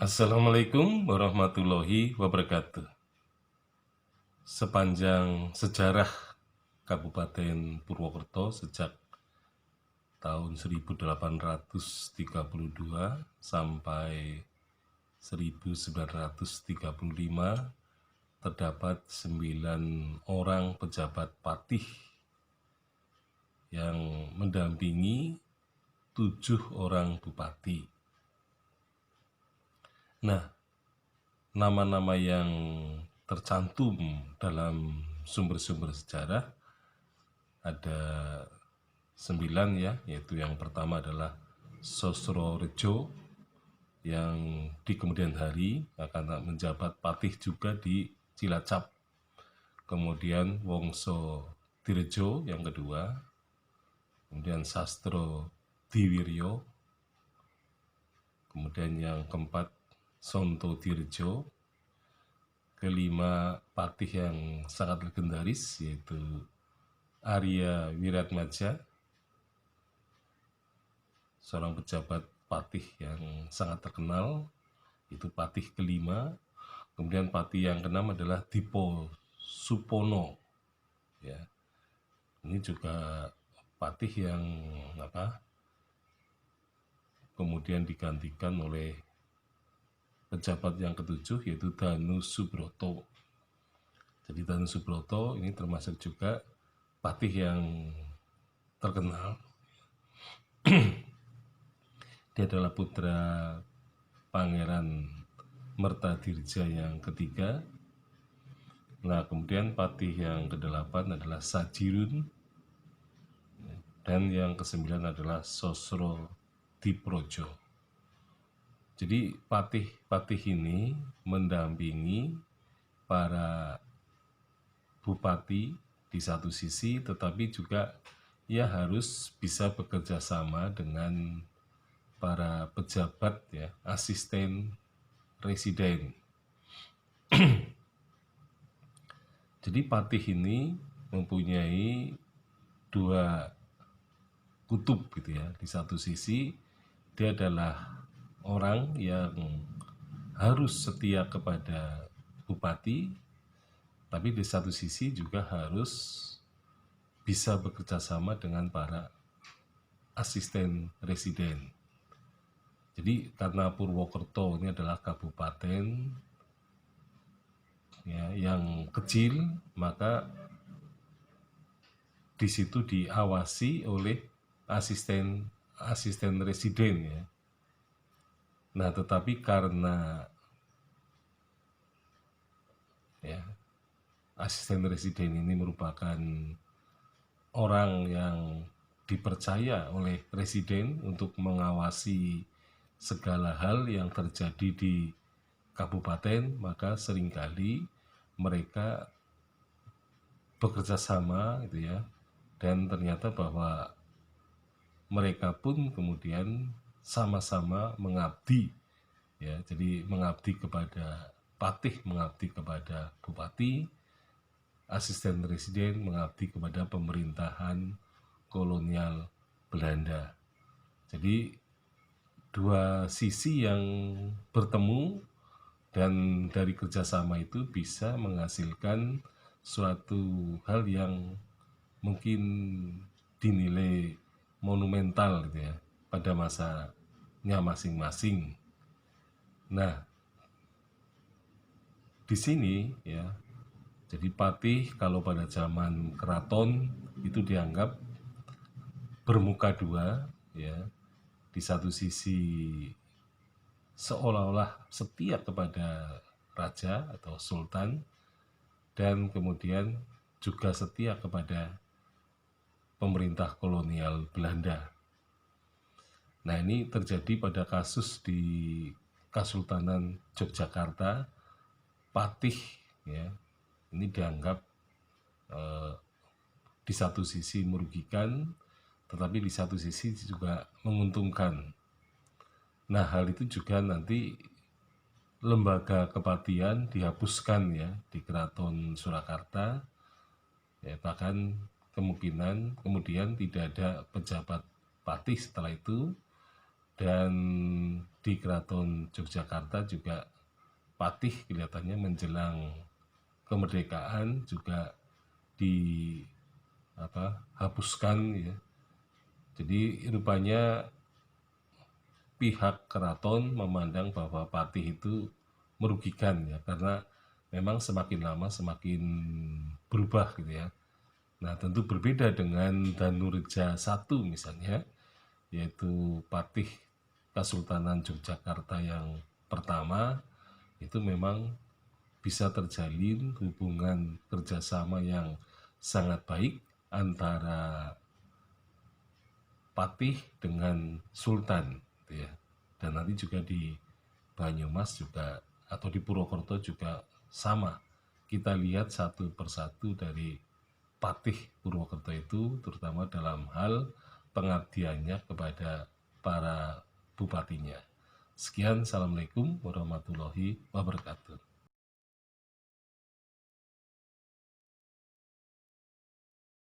Assalamualaikum warahmatullahi wabarakatuh. Sepanjang sejarah Kabupaten Purwokerto sejak tahun 1832 sampai 1935 terdapat 9 orang pejabat patih yang mendampingi 7 orang bupati. Nah, nama-nama yang tercantum dalam sumber-sumber sejarah ada 9 ya, yaitu yang pertama adalah Sosrorejo yang di kemudian hari akan menjabat patih juga di Cilacap. Kemudian Wongso Direjo yang kedua, kemudian Sastro Diwiryo, kemudian yang keempat Sonto Direjo, kelima patih yang sangat legendaris yaitu Arya Wiratmaja, seorang pejabat patih yang sangat terkenal, itu patih kelima. Kemudian patih yang keenam adalah Dipo Supono, ya. Ini juga patih yang kemudian digantikan oleh pejabat yang ketujuh yaitu Danu Subroto. Jadi Danu Subroto ini termasuk juga patih yang terkenal. Dia adalah putra Pangeran Mertadirja yang ketiga. Nah, kemudian patih yang kedelapan adalah Sajirun, dan yang kesembilan adalah Sosro Diprojo. Jadi patih-patih ini mendampingi para bupati di satu sisi, tetapi juga ia harus bisa bekerja sama dengan para pejabat ya, asisten residen. Jadi patih ini mempunyai dua kutub gitu ya. Di satu sisi dia adalah orang yang harus setia kepada bupati, tapi di satu sisi juga harus bisa bekerja sama dengan para asisten residen. Jadi karena Purwokerto ini adalah kabupaten ya, yang kecil, maka di situ diawasi oleh asisten residen ya. Nah, tetapi karena ya asisten residen ini merupakan orang yang dipercaya oleh residen untuk mengawasi segala hal yang terjadi di kabupaten, maka seringkali mereka bekerja sama gitu ya, dan ternyata bahwa mereka pun kemudian sama-sama mengabdi ya, jadi mengabdi kepada patih, mengabdi kepada bupati, asisten residen mengabdi kepada pemerintahan kolonial Belanda. Jadi dua sisi yang bertemu, dan dari kerjasama itu bisa menghasilkan suatu hal yang mungkin dinilai monumental gitu ya pada masanya masing-masing. Nah, di sini ya, jadi patih kalau pada zaman keraton itu dianggap bermuka dua ya. Di satu sisi seolah-olah setia kepada raja atau sultan, dan kemudian juga setia kepada pemerintah kolonial Belanda. Nah, ini terjadi pada kasus di Kesultanan Yogyakarta. Patih ya, ini dianggap di satu sisi merugikan, tetapi di satu sisi juga menguntungkan. Nah, hal itu juga nanti lembaga kepatian dihapuskan ya di Keraton Surakarta ya, bahkan kemungkinan kemudian tidak ada pejabat patih setelah itu, Dan di Keraton Yogyakarta juga patih kelihatannya menjelang kemerdekaan juga dihapuskan ya. Jadi rupanya pihak keraton memandang bahwa patih itu merugikan ya, karena memang semakin lama semakin berubah gitu ya. Nah, tentu berbeda dengan Danureja I misalnya, yaitu patih Kesultanan Yogyakarta yang pertama. Itu memang bisa terjalin hubungan kerjasama yang sangat baik antara patih dengan sultan gitu ya. Dan nanti juga di Banyumas juga atau di Purwokerto juga sama. Kita lihat satu persatu dari patih Purwokerto itu, terutama dalam hal pengabdiannya kepada para bupatinya. Sekian, assalamualaikum warahmatullahi wabarakatuh.